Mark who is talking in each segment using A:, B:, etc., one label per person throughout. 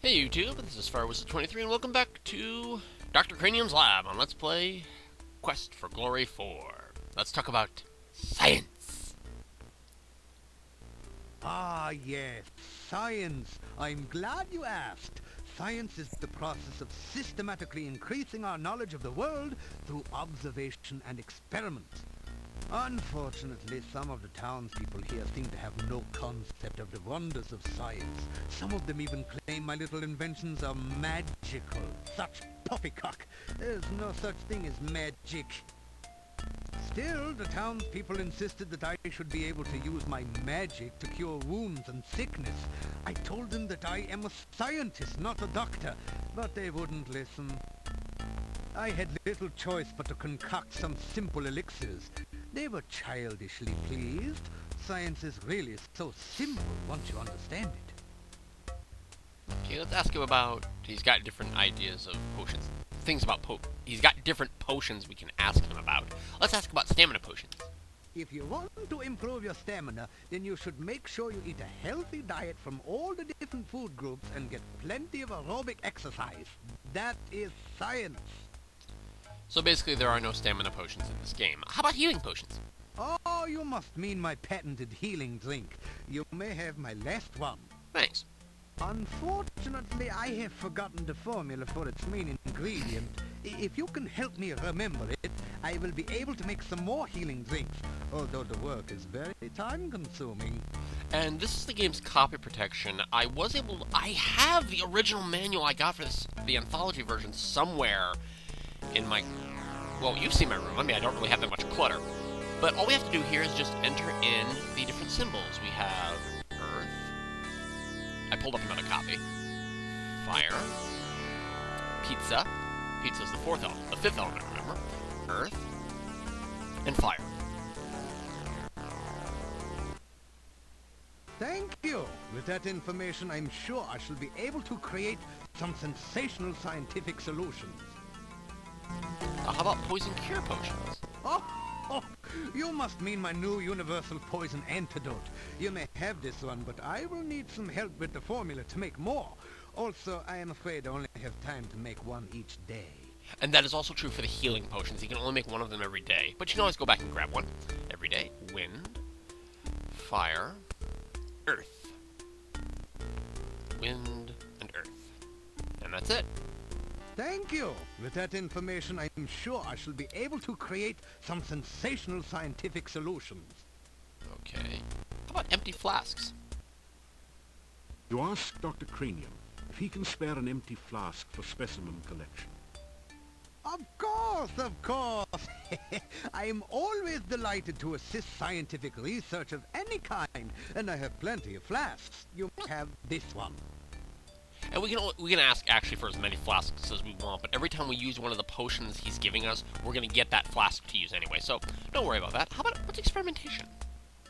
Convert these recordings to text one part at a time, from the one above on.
A: Hey YouTube, this is Firewizard23 and welcome back to Dr. Cranium's Lab on Let's Play Quest for Glory 4. Let's talk about science.
B: Ah, yes, science. I'm glad you asked. Science is the process of systematically increasing our knowledge of the world through observation and experiment. Unfortunately, some of the townspeople here seem to have no concept of the wonders of science. Some of them even claim my little inventions are magical. Such poppycock. There's no such thing as magic. Still, the townspeople insisted that I should be able to use my magic to cure wounds and sickness. I told them that I am a scientist, not a doctor, but they wouldn't listen. I had little choice but to concoct some simple elixirs. They were childishly pleased. Science is really so simple once you understand it.
A: Okay, let's ask him about... He's got different ideas of potions. Things about he's got different potions we can ask him about. Let's ask about stamina potions.
B: If you want to improve your stamina, then you should make sure you eat a healthy diet from all the different food groups and get plenty of aerobic exercise. That is science.
A: So basically there are no stamina potions in this game. How about healing potions?
B: Oh, you must mean my patented healing drink. You may have my last one.
A: Thanks.
B: Unfortunately, I have forgotten the formula for its main ingredient. If you can help me remember it, I will be able to make some more healing drinks, although the work is very time-consuming.
A: And this is the game's copy protection. I have the original manual I got for the anthology version somewhere in my... Well, you've seen my room. I mean, I don't really have that much clutter. But all we have to do here is just enter in the different symbols. We have Earth. I pulled up another copy. Fire. Pizza. Pizza's the fifth element, remember? Earth. And fire.
B: Thank you. With that information, I'm sure I shall be able to create some sensational scientific solutions.
A: How about poison cure potions?
B: Oh, you must mean my new universal poison antidote. You may have this one, but I will need some help with the formula to make more. Also, I am afraid I only have time to make one each day.
A: And that is also true for the healing potions. You can only make one of them every day, but you can always go back and grab one every day. Wind, fire, earth. Wind and earth. And that's it.
B: Thank you. With that information, I'm sure I shall be able to create some sensational scientific solutions.
A: Okay. How about empty flasks?
C: You ask Dr. Cranium if he can spare an empty flask for specimen collection.
B: Of course. I am always delighted to assist scientific research of any kind, and I have plenty of flasks. You have this one.
A: And we can ask actually for as many flasks as we want, but every time we use one of the potions he's giving us, we're going to get that flask to use anyway, so don't worry about that. How about what's experimentation?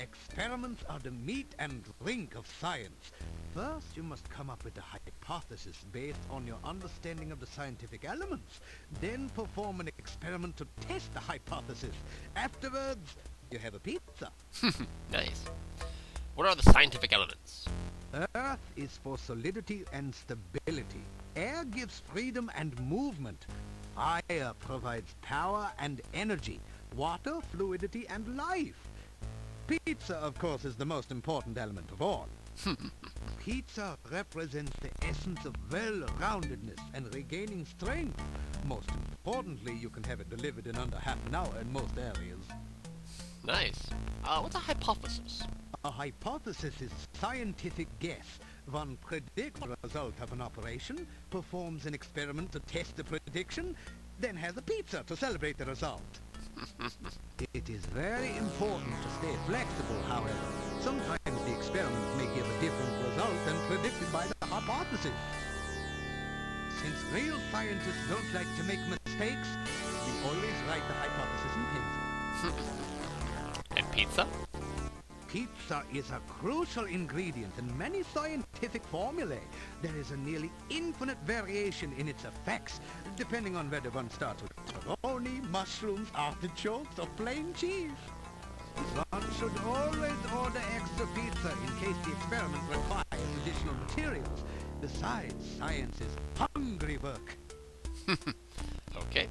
B: Experiments are the meat and drink of science. First, you must come up with a hypothesis based on your understanding of the scientific elements. Then perform an experiment to test the hypothesis. Afterwards, you have a pizza.
A: Nice. What are the scientific elements?
B: Earth is for solidity and stability. Air gives freedom and movement. Fire provides power and energy. Water, fluidity, and life. Pizza, of course, is the most important element of all. Pizza represents the essence of well-roundedness and regaining strength. Most importantly, you can have it delivered in under half an hour in most areas.
A: Nice. What's a hypothesis?
B: A hypothesis is a scientific guess. One predicts the result of an operation, performs an experiment to test the prediction, then has a pizza to celebrate the result. It is very important to stay flexible, however. Sometimes the experiment may give a different result than predicted by the hypothesis. Since real scientists don't like to make mistakes, we always write the hypothesis in pencil.
A: And pizza?
B: Pizza is a crucial ingredient in many scientific formulae. There is a nearly infinite variation in its effects, depending on whether one starts with pepperoni, mushrooms, artichokes, or plain cheese. One should always order extra pizza in case the experiment requires additional materials. Besides, science is hungry work.
A: Okay.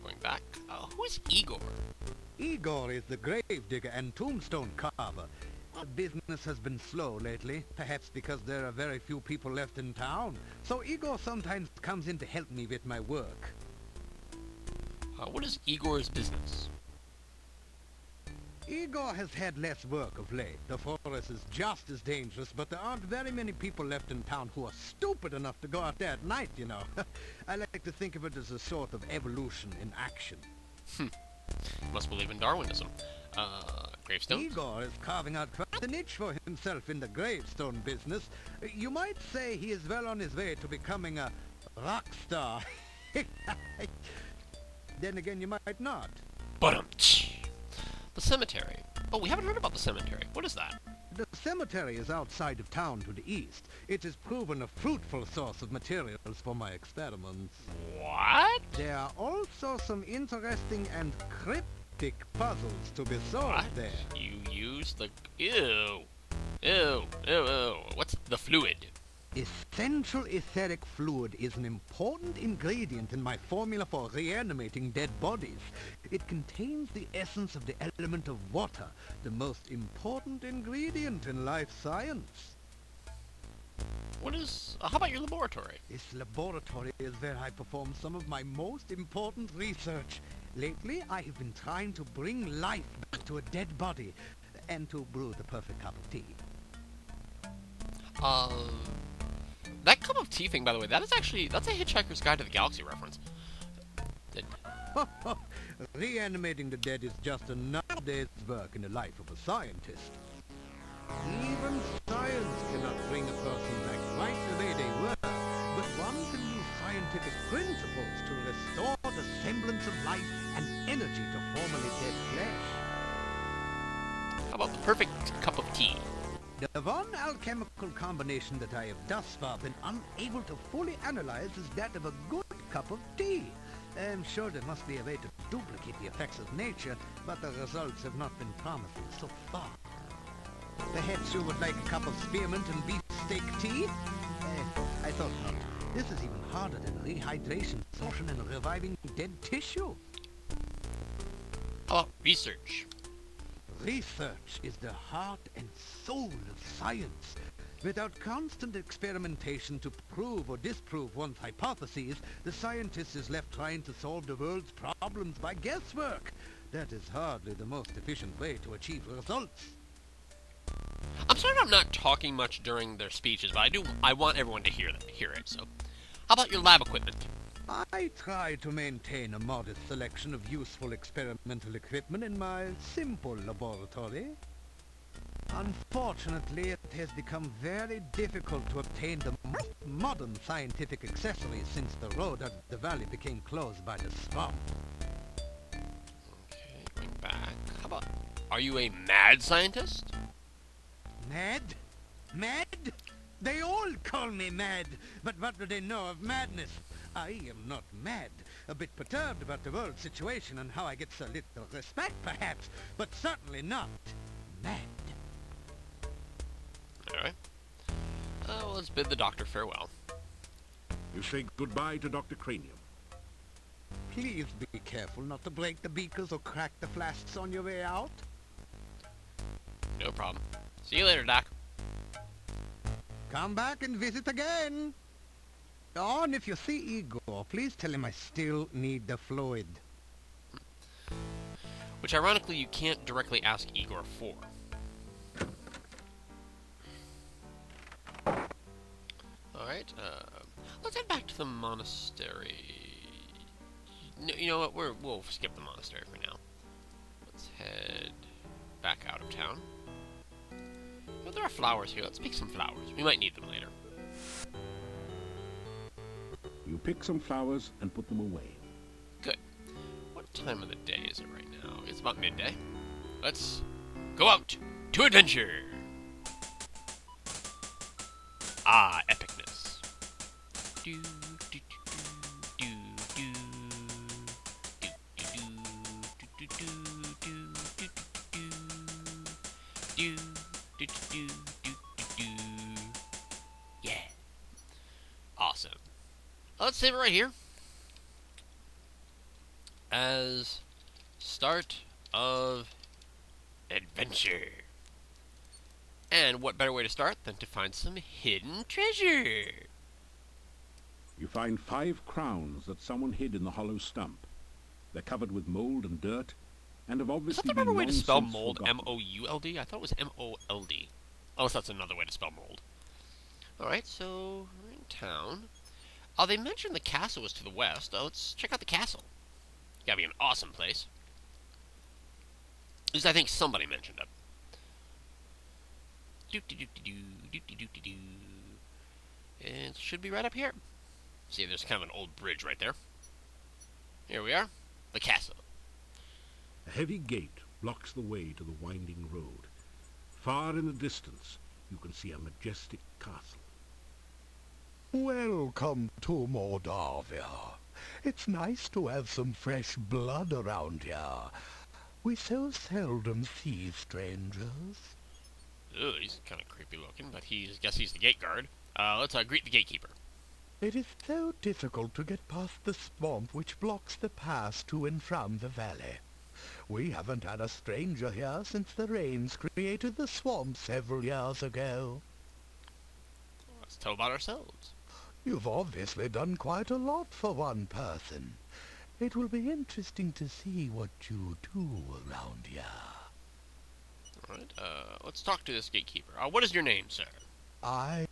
A: Going back. Who is Igor?
B: Igor is the grave digger and tombstone carver. The business has been slow lately, perhaps because there are very few people left in town. So Igor sometimes comes in to help me with my work.
A: What is Igor's business?
B: Igor has had less work of late. The forest is just as dangerous, but there aren't very many people left in town who are stupid enough to go out there at night, you know. I like to think of it as a sort of evolution in action.
A: Must believe in Darwinism. Gravestones?
B: Igor is carving out quite a niche for himself in the gravestone business. You might say he is well on his way to becoming a rock star. Then again, you might not.
A: The cemetery. Oh, we haven't heard about the cemetery. What is that?
B: The cemetery is outside of town to the east. It has proven a fruitful source of materials for my experiments.
A: What?
B: There are also some interesting and cryptic puzzles to be solved there.
A: You use the... Ew. Ew. Ew. Ew. What's the fluid?
B: Essential etheric fluid is an important ingredient in my formula for reanimating dead bodies. It contains the essence of the element of water, the most important ingredient in life science.
A: What is... how about your laboratory?
B: This laboratory is where I perform some of my most important research. Lately, I have been trying to bring life back to a dead body and to brew the perfect cup of tea.
A: That cup of tea thing, by the way, that's a Hitchhiker's Guide to the Galaxy reference.
B: Reanimating the dead is just another day's work in the life of a scientist. Even science cannot bring a person back right the way they were, but one can use scientific principles to restore the semblance of life and energy to formerly dead flesh.
A: How about the perfect cup of tea?
B: The one alchemical combination that I have thus far been unable to fully analyze is that of a good cup of tea. I'm sure there must be a way to duplicate the effects of nature, but the results have not been promising so far. Perhaps you would like a cup of spearmint and beefsteak tea? I thought not. This is even harder than rehydration, absorption, and reviving dead tissue.
A: How about research?
B: Research is the heart and soul of science. Without constant experimentation to prove or disprove one's hypotheses, the scientist is left trying to solve the world's problems by guesswork. That is hardly the most efficient way to achieve results.
A: I'm sorry I'm not talking much during their speeches, but I want everyone to hear it, so... How about your lab equipment?
B: I try to maintain a modest selection of useful experimental equipment in my simple laboratory. Unfortunately, it has become very difficult to obtain the most modern scientific accessories since the road out of the valley became closed by the swamp.
A: Okay, going back. How about... Are you a mad scientist?
B: Mad? Mad? They all call me mad, but what do they know of madness? I am not mad. A bit perturbed about the world situation and how I get so little respect, perhaps, but certainly not mad.
A: Alright. Well, let's bid the doctor farewell.
C: You say goodbye to Dr. Cranium.
B: Please be careful not to break the beakers or crack the flasks on your way out.
A: No problem. See you later, Doc.
B: Come back and visit again. Oh, and if you see Igor, please tell him I still need the fluid.
A: Which, ironically, you can't directly ask Igor for. Alright, let's head back to the monastery. No, you know what, we'll skip the monastery for now. Let's head back out of town. Well, there are flowers here. Let's pick some flowers. We might need them later.
C: You pick some flowers and put them away.
A: Good. What time of the day is it right now? It's about midday. Let's go out to adventure! Ah, epicness. Do, do, do, do, do, do, do, do, do, do, do, do, do, do, do, do, do. Yeah. Let's save it right here as start of adventure. And what better way to start than to find some hidden treasure?
C: You find 5 crowns that someone hid in the hollow stump. They're covered with mold and dirt, and have
A: Is
C: obviously
A: that the
C: been
A: proper way to
C: long
A: spell
C: since
A: mold?
C: forgotten.
A: M-O-U-L-D? I thought it was M-O-L-D. Unless that's another way to spell mold. Alright, so we're in town. They mentioned the castle was to the west. Let's check out the castle. Gotta be an awesome place. At least I think somebody mentioned it. Do-do-do-do-do, it should be right up here. See, there's kind of an old bridge right there. Here we are. The castle.
C: A heavy gate blocks the way to the winding road. Far in the distance, you can see a majestic castle.
D: Welcome to Moldavia. It's nice to have some fresh blood around here. We so seldom see strangers.
A: Ugh, he's kind of creepy looking, but guess he's the gate guard. Let's greet the gatekeeper.
D: It is so difficult to get past the swamp which blocks the pass to and from the valley. We haven't had a stranger here since the rains created the swamp several years ago.
A: Let's tell about ourselves.
D: You've obviously done quite a lot for one person. It will be interesting to see what you do around here.
A: Alright, let's talk to this gatekeeper. What is your name, sir?
D: I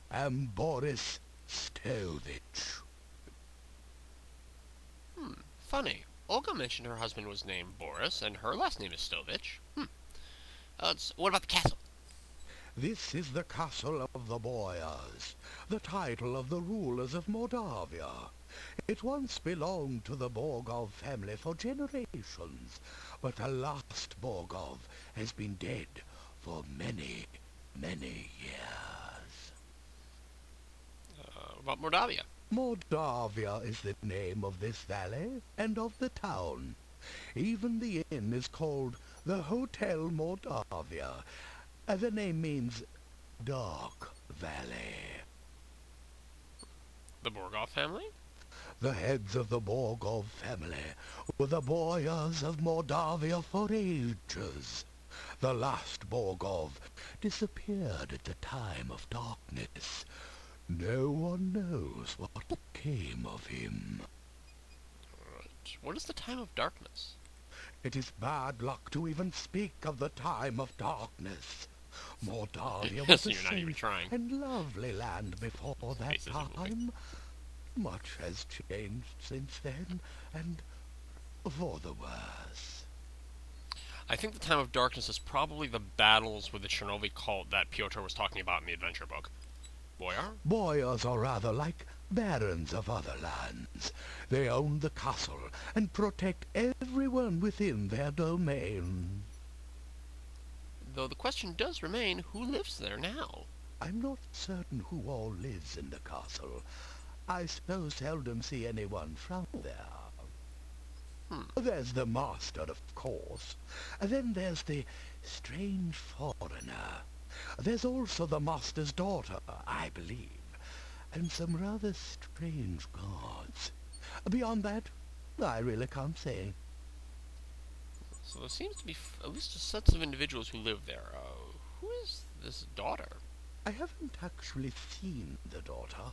D: am Boris Stovich.
A: Funny. Olga mentioned her husband was named Boris, and her last name is Stovich. What about the castle?
D: This is the castle of the Boyars, the title of the rulers of Moldavia. It once belonged to the Borgov family for generations, but the last Borgov has been dead for many, many years.
A: About Mordavia.
D: Moldavia is the name of this valley and of the town. Even the inn is called the Hotel Moldavia. The name means Dark Valley.
A: The Borgov family?
D: The heads of the Borgov family were the Boyars of Moldavia for ages. The last Borgov disappeared at the time of darkness. No one knows what became of him.
A: Alright. What is the time of darkness?
D: It is bad luck to even speak of the time of darkness. Moldavia was
A: So
D: a
A: you're not even
D: safe
A: trying.
D: and lovely land before that
A: Face isn't moving.
D: time. Much has changed since then, and for the worse.
A: I think the time of darkness is probably the battles with the Chernobyl cult that Piotr was talking about in the adventure book. Boyar?
D: Boyars are rather like barons of other lands. They own the castle and protect everyone within their domain.
A: Though the question does remain, who lives there now?
D: I'm not certain who all lives in the castle. I so seldom see anyone from there. There's the master, of course. Then there's the strange foreigner. There's also the master's daughter, I believe, and some rather strange guards. Beyond that, I really can't say.
A: So there seems to be at least a set of individuals who live there. Who is this daughter?
D: I haven't actually seen the daughter,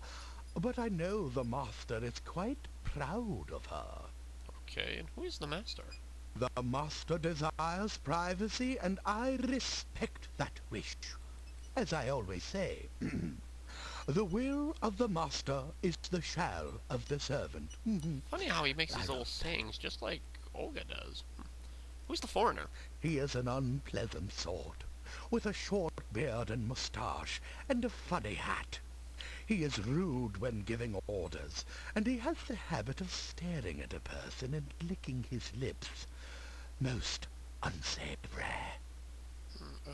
D: but I know the master is quite proud of her.
A: Okay, and who is the master?
D: The master desires privacy, and I respect that wish. As I always say, the will of the master is the shall of the servant.
A: Funny how he makes his little sayings just like Olga does. Who's the foreigner?
D: He is an unpleasant sort, with a short beard and moustache, and a funny hat. He is rude when giving orders, and he has the habit of staring at a person and licking his lips. Most unsavory.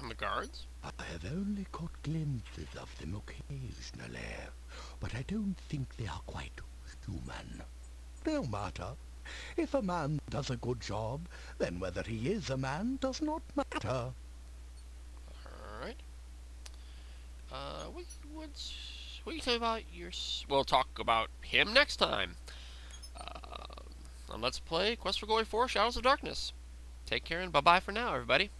A: And the guards?
D: I have only caught glimpses of them occasionally, but I don't think they are quite human. No matter. If a man does a good job, then whether he is a man does not matter.
A: Alright. What can you tell me about your... We'll talk about him next time. And let's play Quest for Glory 4 Shadows of Darkness. Take care and bye-bye for now, everybody.